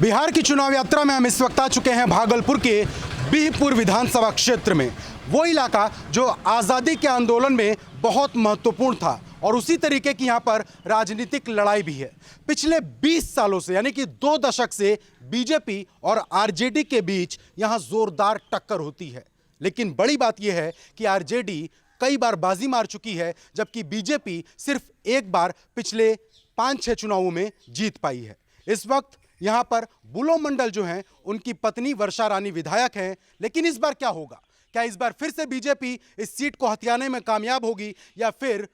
बिहार की चुनाव यात्रा में हम इस वक्त आ चुके हैं भागलपुर के बिहपुर विधानसभा क्षेत्र में। वो इलाका जो आज़ादी के आंदोलन में बहुत महत्वपूर्ण था और उसी तरीके की यहाँ पर राजनीतिक लड़ाई भी है। पिछले 20 सालों से यानी कि 2 दशक से बीजेपी और आरजेडी के बीच यहाँ जोरदार टक्कर होती है। लेकिन बड़ी बात यह है कि आरजेडी कई बार बाजी मार चुकी है, जबकि बीजेपी सिर्फ एक बार पिछले 5-6 चुनावों में जीत पाई है। इस वक्त यहाँ पर बुलो मंडल जो हैं उनकी पत्नी वर्षा रानी विधायक हैं। लेकिन इस बार क्या होगा? क्या इस बार फिर से बीजेपी इस सीट को हथियाने में कामयाब होगी या फिर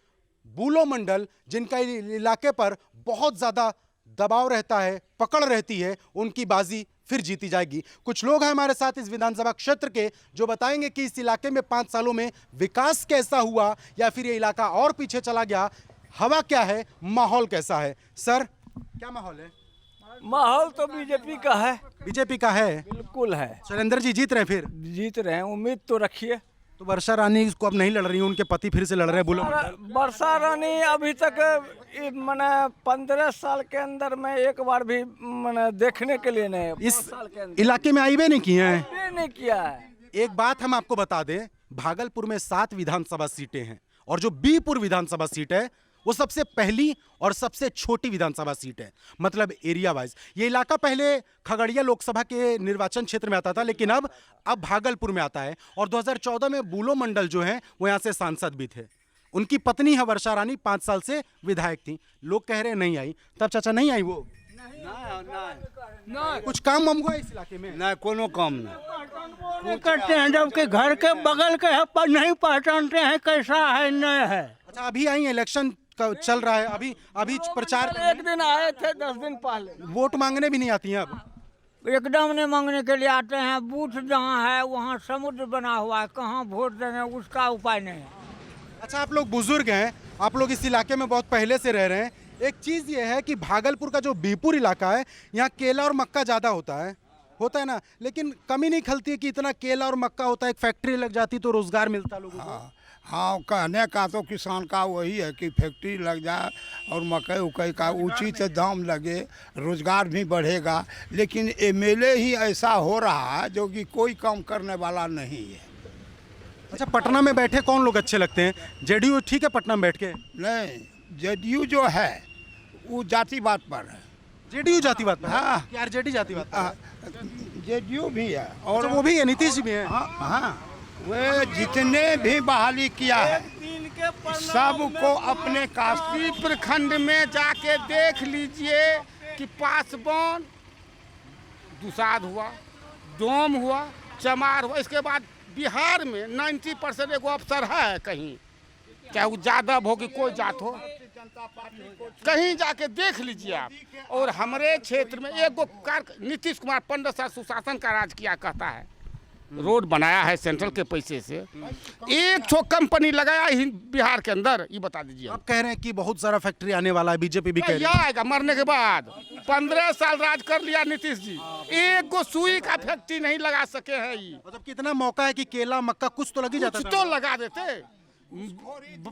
बुलो मंडल जिनका इलाके पर बहुत ज़्यादा दबाव रहता है, पकड़ रहती है, उनकी बाजी फिर जीती जाएगी? कुछ लोग हैं हमारे साथ इस विधानसभा क्षेत्र के जो बताएंगे कि इस इलाके में 5 सालों में विकास कैसा हुआ या फिर ये इलाका और पीछे चला गया। हवा क्या है, माहौल कैसा है? सर, क्या माहौल है? माहौल तो बीजेपी का है। बीजेपी का है, बिल्कुल है। शैलेंद्र जी जीत रहे हैं, फिर जीत रहे हैं, उम्मीद तो रखिए। तो वर्षा रानी को अब नहीं लड़ रही हैं, उनके पति फिर से लड़ रहे हैं बुलो मंडल। वर्षा रानी अभी तक मैंने 15 साल के अंदर में एक बार भी मैंने देखने के लिए नहीं, इस 5 साल के अंदर इलाके में आई भी नहीं की हैं। नहीं किया है। एक बात हम आपको बता दें, भागलपुर में 7 विधानसभा सीटें हैं और जो बीहपुर विधानसभा सीट है वो सबसे पहली और सबसे छोटी विधानसभा सीट है, मतलब एरिया वाइज। ये इलाका पहले खगड़िया लोकसभा के निर्वाचन क्षेत्र में आता था, लेकिन अब भागलपुर में आता है। और 2014 में बुलो मंडल जो है वो यहाँ से सांसद भी थे। उनकी पत्नी है वर्षा रानी, 5 साल से विधायक थी। लोग कह रहे हैं नहीं आई, तब चाचा नहीं आई वो? नहीं कुछ काम वाम हुआ इस इलाके में? नहीं, कोनो काम नहीं करते हैं, जबकि घर के बगल के है पर नहीं पहचानते हैं कैसा है नहीं है। अच्छा, अभी आई, इलेक्शन चल रहा है, अभी प्रचार, एक दिन आए थे 10 दिन पहले। वोट मांगने भी नहीं आती हैं अब? एकदम नहीं मांगने के लिए आते हैं। बूथ जहाँ है वहाँ समुद्र बना हुआ है, कहाँ वोट देंगे उसका उपाय नहीं है। अच्छा, आप लोग बुजुर्ग हैं, आप लोग इस इलाके में बहुत पहले से रह रहे हैं। एक चीज़ ये है कि भागलपुर का जो बिहपुर इलाका है, यहाँ केला और मक्का ज़्यादा होता है ना, लेकिन कमी नहीं खलती है कि इतना केला और मक्का होता है, एक फैक्ट्री लग जाती तो रोजगार मिलता लोगों को। हाँ, कहने का तो किसान का वही है कि फैक्ट्री लग जाए और मकई उकई का उचित दाम लगे, रोजगार भी बढ़ेगा। लेकिन एमएलए ही ऐसा हो रहा है जो कि कोई काम करने वाला नहीं है। अच्छा, पटना में बैठे कौन लोग अच्छे लगते हैं? जेडीयू ठीक है पटना में बैठ के? नहीं, जेडीयू जो है वो जातिवाद पर है। जेडीयू जातिवाद पर? हाँ। कि आरजेडी जातिवाद पर? जेडीयू भी है और और वो भी है, नीतीश भी है। हाँ, वे जितने भी बहाली किया है सबको अपने काशी प्रखंड में जाके देख लीजिए कि पासवान दुसाध हुआ, डोम हुआ, चमार हुआ। इसके बाद बिहार में 90% एगो अफसर है कहीं, चाहे वो यादव हो कि कोई जात हो, कहीं जाके देख लीजिए आप। और हमारे क्षेत्र में एगो नीतीश कुमार 15 साल सुशासन का राज किया कहता है, रोड बनाया है सेंट्रल के पैसे से, एक ठो कंपनी लगाया ही बिहार के अंदर, ये बता दीजिए। आप कह रहे हैं कि बहुत सारा फैक्ट्री आने वाला है, बीजेपी भी कह रही है। आएगा मरने के बाद। 15 साल राज कर लिया नीतीश जी, एक गो सुई का फैक्ट्री नहीं लगा सके हैं। ये मतलब कितना मौका है कि केला मक्का कुछ तो लग ही जाता कुछ था। तो लगा देते।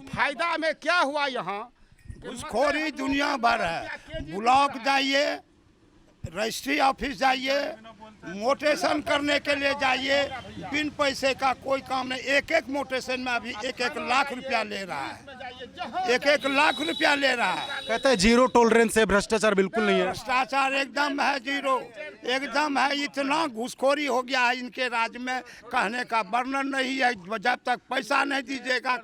फायदा में क्या हुआ? यहाँ घुसखोरी दुनिया भर है। ब्लॉक जाइए, रजिस्ट्री ऑफिस जाइए, मोटेशन करने के लिए जाइए, बिन पैसे का कोई काम नहीं। एक मोटेशन में अभी 1 लाख रुपया ले रहा है, 1 लाख रुपया ले रहा है। कहते हैं जीरो टॉलरेंस है, भ्रष्टाचार बिल्कुल नहीं है। भ्रष्टाचार एकदम है जीरो, एकदम है। इतना घुसखोरी हो गया है इनके राज्य में, कहने का वर्णन नहीं है। जब तक पैसा नहीं दीजिएगा,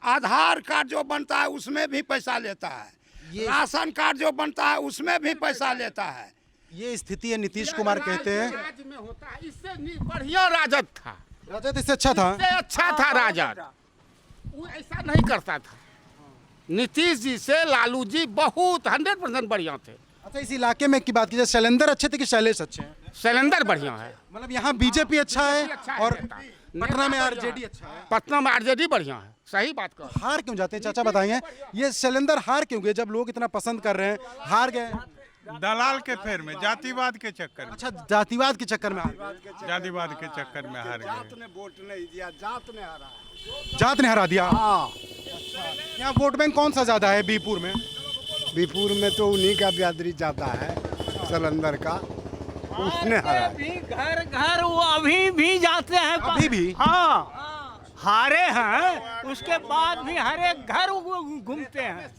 आधार कार्ड जो बनता है उसमें भी पैसा लेता है, राशन कार्ड जो बनता है उसमें भी पैसा लेता है। ये स्थिति है, नीतीश कुमार कहते हैं। राज्य में होता है, इससे बढ़िया राजद था, राजद इससे अच्छा था। इससे अच्छा था राजद, वो ऐसा नहीं करता था। नीतीश जी से लालू जी बहुत 100% बढ़िया थे। अच्छा, इस इलाके में की बात कीजिए, शैलेंद्र अच्छे थे कि शैलेश अच्छे हैं? शैलेंद्र बढ़िया है, मतलब यहाँ बीजेपी अच्छा है और पटना में आरजेडी अच्छा है। पटना में आरजेडी बढ़िया है, सही बात कर। हार क्यों जाते हैं चाचा, बताएंगे? ये शैलेंद्र हार क्यों गए जब लोग इतना पसंद कर रहे हैं? हार गए दलाल के फेर में, जातिवाद के चक्कर में। अच्छा, जातिवाद के चक्कर में हार गए। जातिवाद के चक्कर में हार गए। वोट नहीं दिया, जात ने हरा। जात ने हरा दिया। यहाँ वोट बैंक कौन सा ज्यादा है बिहपुर में? बिहपुर में तो उन्हीं का बिरादरी ज़्यादा है, शैलेंद्र का। उसने हरा भी घर घर वो अभी भी जाते हैं। अभी भी? हाँ, हारे हैं, उसके बाद भी हर एक घर वो घूमते हैं।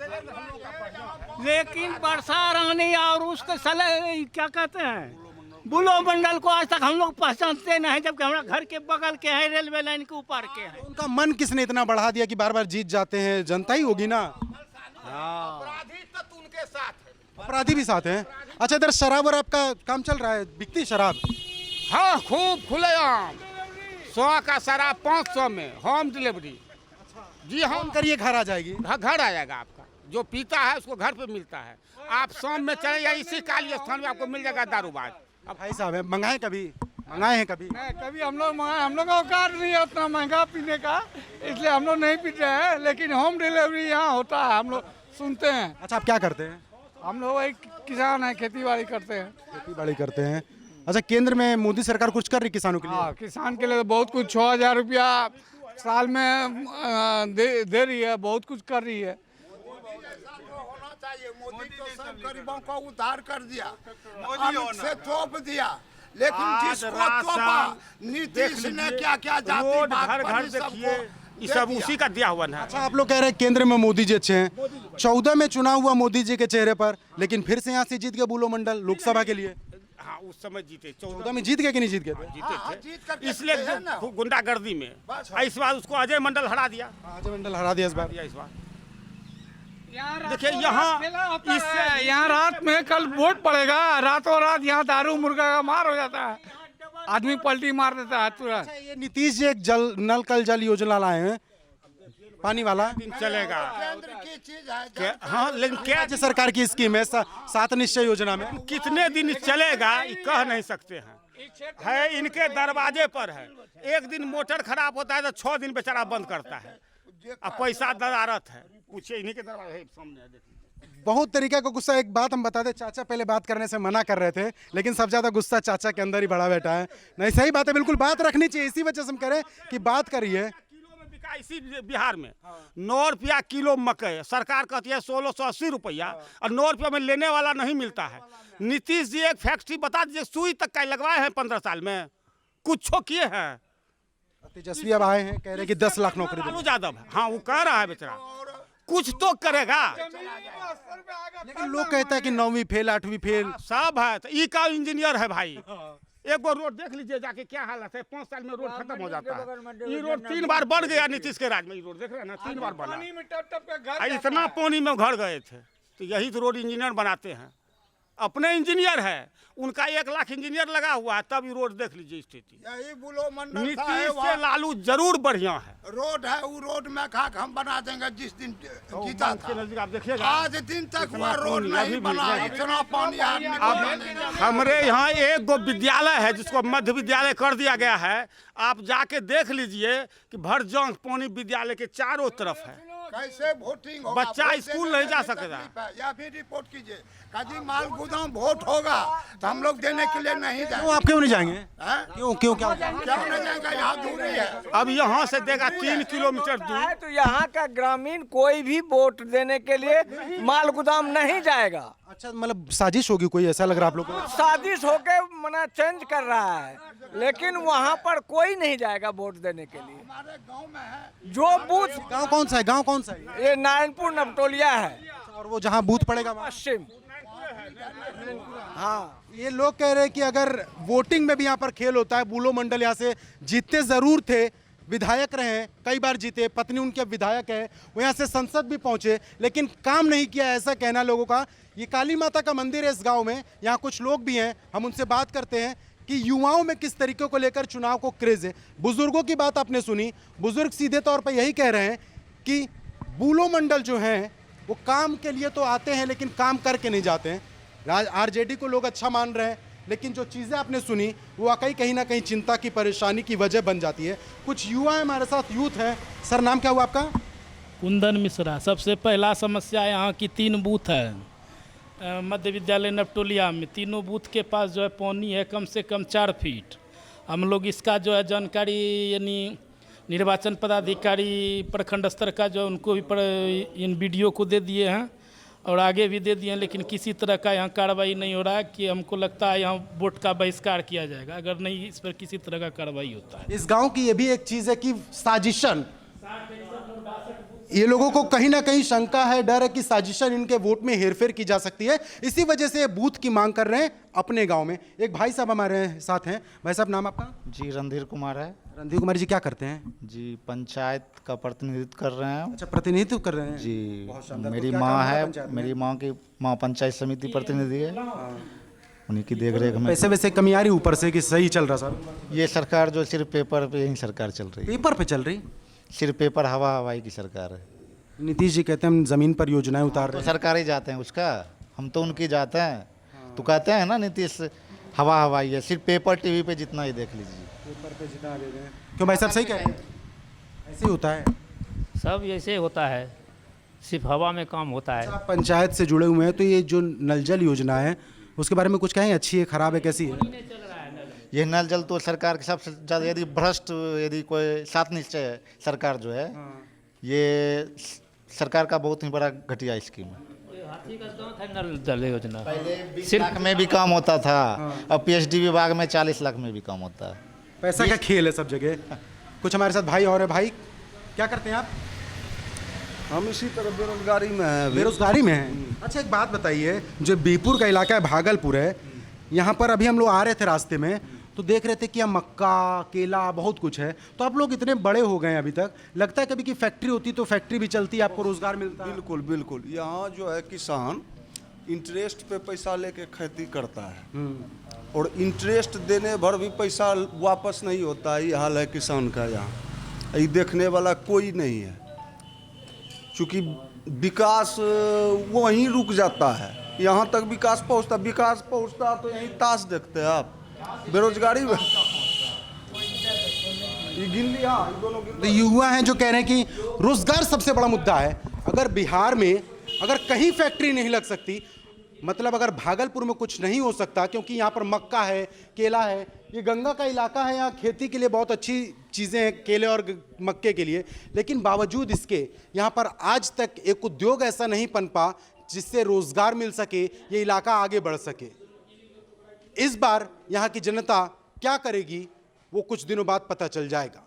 लेकिन वर्षा रानी और उसके सले क्या कहते हैं, बुलो मंडल को आज तक हम लोग पहचानते नहीं, जबकि हमारा घर के बगल के हैं, रेलवे लाइन के ऊपर के हैं। उनका मन किसने इतना बढ़ा दिया कि बार बार जीत जाते हैं? जनता ही होगी ना। अपराधी तत्व उनके साथ है। अपराधी भी साथ हैं। अच्छा, इधर शराब और आपका काम चल रहा है, बिकती शराब? हाँ, खूब खुलेआम। 100 का शराब 500 में होम डिलीवरी। जी हाँ, फोन करिए, घर आ जाएगी। घर आ जाएगा आपका। जो पीता है उसको घर पे मिलता है। आप शाम में चले जाइए, इसी काली स्थान में आपको मिल जाएगा दारूबाज। अब भाई साहब है, मंगाए कभी? मंगाए हैं कभी? नहीं, कभी हम लोग का औकात नहीं है उतना महंगा पीने का, इसलिए हम लोग नहीं पीते हैं। लेकिन होम डिलीवरी यहाँ होता है, हम लोग सुनते हैं। अच्छा, आप क्या करते हैं? हम लोग एक किसान हैं, खेती बाड़ी करते हैं। खेती बाड़ी करते हैं। अच्छा, केंद्र में मोदी सरकार कुछ कर रही किसानों के लिए? हाँ, किसान के लिए तो बहुत कुछ 6,000 रुपया साल में दे रही है, बहुत कुछ कर रही है। होना चाहिए। मोदी तो सब गरीबों को उद्धार कर दिया, अन्न से तोप दिया। लेकिन जिसको तोपा, नीतीश ने क्या क्या जाति घर घर देखिए, ये सब उसी का दिया हुआ है। अच्छा, आप लोग कह रहे हैं केंद्र में मोदी जी अच्छे हैं। 14 में चुनाव हुआ मोदी जी के चेहरे पर, लेकिन फिर से यहाँ से जीत गए बुलो मंडल लोकसभा के लिए। हाँ, उस समय जीते 14 में जीत गए कि नहीं जीत गए? जीते थे, इसलिए गुंडागर्दी में। इस बार उसको अजय मंडल हरा दिया। अजय मंडल हरा दिया इस बार। इस बार देखिए यहाँ रात में कल वोट पड़ेगा, रातों रात यहाँ दारू मुर्गा का मार हो जाता है, आदमी पलटी मार देता है तुरंत। ये नीतीश जी एक नल कल जल योजना लाए हैं, पानी वाला। चलेगा। केंद्र की चीज है। हाँ, लेकिन क्या राज्य सरकार की स्कीम है 7 निश्चय योजना में। कितने दिन चलेगा ये कह नहीं सकते हैं। है इनके दरवाजे पर है। एक दिन मोटर खराब होता है तो 6 दिन बेचारा बंद करता है। अब पैसा दरारत है, पूछिए इन्हीं के दरवाजे सामने है, देखिए। बहुत तरीके का गुस्सा। एक बात हम बता दें, चाचा पहले बात करने से मना कर रहे थे, लेकिन सबसे ज्यादा गुस्सा चाचा के अंदर ही बड़ा बैठा है। नहीं, सही बात है, बिल्कुल बात रखनी चाहिए। इसी वजह से हम कह रहे हैं कि बात करिए। किलो में बिका इसी बिहार में 9 रुपया किलो मकई, सरकार कहती है 1680 रुपया, और 9 रुपया में लेने वाला नहीं मिलता है। नीतीश जी एक फैक्ट्री बता दीजिए, सुई तक का लगवाए हैं 15 साल में, कुछ किए हैं। तेजस्वी अब आए हैं, कह रहे हैं कि 10 लाख नौकरी लालू यादव है, हाँ वो कह रहा है बेचारा, कुछ तो करेगा। लेकिन लोग कहते हैं कि 9वीं फेल 8वीं फेल सब है, तो ई का इंजीनियर है भाई। एक बार रोड देख लीजिए जाके क्या हालत है, 5 साल में रोड खत्म हो जाता है। ये रोड 3 बार बन गया नीतीश के राज में, ये रोड देख रहे हैं ना, 3 बार बना। इतना पानी में घर गए थे, तो यही तो रोड इंजीनियर बनाते हैं। अपने इंजीनियर है, उनका 1 लाख इंजीनियर लगा हुआ है, तब ये रोड देख लीजिए स्थिति। यही बुलो मंडल नीतीश से लालू जरूर बढ़िया है। रोड है, वो रोड में खाक हम बना देंगे जिस दिन जीता के था। नजदीक आप देखिएगा, आज दिन तक वो रोड नहीं बना, इतना पानी आदमी को जाने नहीं। हमारे यहाँ एक गो विद्यालय है जिसको मध्य विद्यालय कर दिया गया है। आप जाके देख लीजिए कि भर जंग पानी विद्यालय के चारों तरफ है। कैसे वोटिंग होगा? बच्चा वोट स्कूल देने नहीं जा में सकेगा। तकलीफ है। या फिर रिपोर्ट कीजिए, कभी माल गोदाम वोट होगा तो हम लोग देने के लिए नहीं क्यों? जाएंगे। आप क्यों नहीं जाएंगे? हैं? क्यों क्यों क्या? क्यों नहीं जाएंगे? यहाँ दूरी है। अब यहाँ से देगा 3 किलोमीटर दूर। है तो यहाँ का ग्रामीण कोई भी वोट देने के लिए माल गोदाम नहीं जाएगा। अच्छा, मतलब साजिश होगी कोई, ऐसा लग रहा है आप लोगों को? साजिश होके मना चेंज कर रहा है, लेकिन वहाँ पर कोई नहीं जाएगा वोट देने के लिए। हमारे गांव में है जो बूथ, गांव कौन सा है? गांव कौन सा है? ये नारायणपुर नवटोलिया है, और वो जहां बूथ पड़ेगा वहाँ? पश्चिम। हाँ, ये लोग कह रहे हैं कि अगर वोटिंग में भी यहाँ पर खेल होता है, बुलो मंडल यहाँ से जीतते जरूर थे, विधायक रहे हैं, कई बार जीते, पत्नी उनके विधायक है, वो यहाँ से संसद भी पहुंचे, लेकिन काम नहीं किया, ऐसा कहना लोगों का। ये काली माता का मंदिर है इस गांव में, यहाँ कुछ लोग भी हैं, हम उनसे बात करते हैं कि युवाओं में किस तरीके को लेकर चुनाव को क्रेज है। बुजुर्गों की बात आपने सुनी, बुजुर्ग सीधे तौर पर यही कह रहे हैं कि बुलो मंडल जो हैं वो काम के लिए तो आते हैं, लेकिन काम करके नहीं जाते हैं। आरजेडी को लोग अच्छा मान रहे हैं, लेकिन जो चीज़ें आपने सुनी वो वाकई कहीं ना कहीं चिंता की, परेशानी की वजह बन जाती है। कुछ युवा हैं हमारे साथ, यूथ हैं। सर, नाम क्या हुआ आपका? कुंदन मिश्रा। सबसे पहला समस्या यहाँ की 3 बूथ है मध्य विद्यालय नवटोलिया में। तीनों बूथ के पास जो है पानी है कम से कम 4 फीट। हम लोग इसका जो है जानकारी यानी निर्वाचन पदाधिकारी प्रखंड स्तर का जो उनको भी इन वीडियो को दे दिए हैं, और आगे भी दे दिए, लेकिन किसी तरह का यहाँ कार्रवाई नहीं हो रहा है कि हमको लगता है यहाँ वोट का बहिष्कार किया जाएगा अगर नहीं इस पर किसी तरह का कार्रवाई होता है। इस गांव की ये भी एक चीज है कि साजिशन, ये लोगों को कहीं ना कहीं शंका है, डर है कि साजिशन इनके वोट में हेरफेर की जा सकती है। इसी वजह से ये बूथ की मांग कर रहे हैं अपने गांव में। एक भाई साहब हमारे साथ हैं। भाई साहब, नाम आपका? जी रणधीर कुमार है। रणधीर कुमार जी, क्या करते हैं? जी पंचायत का प्रतिनिधित्व कर रहे हैं। अच्छा, प्रतिनिधित्व कर रहे हैं जी बहुत शानदार। मेरी तो क्या माँ काम है है, पंचायत में? मेरी माँ पंचायत समिति प्रतिनिधि है, उन्हीं की देखरेख में। पैसे वैसे कमी आ रही ऊपर से कि सही चल रहा सर? ये सरकार जो सिर्फ पेपर पे, यही सरकार चल रही है, पेपर पे चल रही। सिर्फ पेपर हवाई की सरकार है। नीतीश जी कहते हैं हम जमीन पर योजनाएं उतार तो रहे हैं। सरकार ही जाते हैं उसका, हम तो उनकी जाते हैं। तो कहते हैं ना नीतीश हवाई है, सिर्फ पेपर टीवी पे जितना ही देख लीजिए। पेपर पे जितना दे दें। क्यों भाई साहब, सही कह रहे हैं? ऐसे ही होता है। सब ऐसे होता है, सिर्फ हवा में काम होता है। आप पंचायत से जुड़े हुए हैं, तो ये जो नल जल योजना है उसके बारे में कुछ कहें? अच्छी है, खराब है, कैसी है? ये नल जल तो सरकार के सबसे ज़्यादा, यदि भ्रष्ट, यदि कोई सात निश्चय सरकार जो है, ये सरकार का बहुत ही बड़ा घटिया स्कीम है। हाथी का दांत है नल जल योजना। पहले 20 लाख में भी काम होता था, अब पीएचडी विभाग में 40 लाख में भी काम होता है। पैसा का खेल है सब जगह। कुछ हमारे साथ भाई और है। भाई, क्या करते हैं आप? हम इसी तरह बेरोजगारी में हैं। बेरोजगारी में हैं। अच्छा, एक बात बताइए, जो बीरपुर का इलाका है, भागलपुर है, यहाँ पर अभी हम लोग आ रहे थे रास्ते में तो देख रहे थे कि यहाँ मक्का, केला, बहुत कुछ है। तो आप लोग इतने बड़े हो गए हैं अभी तक, लगता है कभी कि फैक्ट्री होती तो फैक्ट्री भी चलती, आपको रोजगार मिलता? बिल्कुल बिल्कुल। यहाँ जो है किसान इंटरेस्ट पे पैसा लेके खेती करता है और इंटरेस्ट देने भर भी पैसा वापस नहीं होता है। ये हाल है किसान का यहाँ। ये देखने वाला कोई नहीं है, क्योंकि विकास वहीं रुक जाता है। यहाँ तक विकास पहुँचता तो यहीं ताश देखते हैं आप। बेरोजगारी में ये गिन लिया, दोनों गिन। तो युवा हैं जो कह रहे हैं कि रोजगार सबसे बड़ा मुद्दा है। अगर बिहार में अगर कहीं फैक्ट्री नहीं लग सकती, मतलब अगर भागलपुर में कुछ नहीं हो सकता, क्योंकि यहाँ पर मक्का है, केला है, ये गंगा का इलाका है, यहाँ खेती के लिए बहुत अच्छी चीज़ें हैं, केले और मक्के के लिए, लेकिन बावजूद इसके यहाँ पर आज तक एक उद्योग ऐसा नहीं पनपा जिससे रोजगार मिल सके, ये इलाका आगे बढ़ सके। इस बार यहाँ की जनता क्या करेगी वो कुछ दिनों बाद पता चल जाएगा।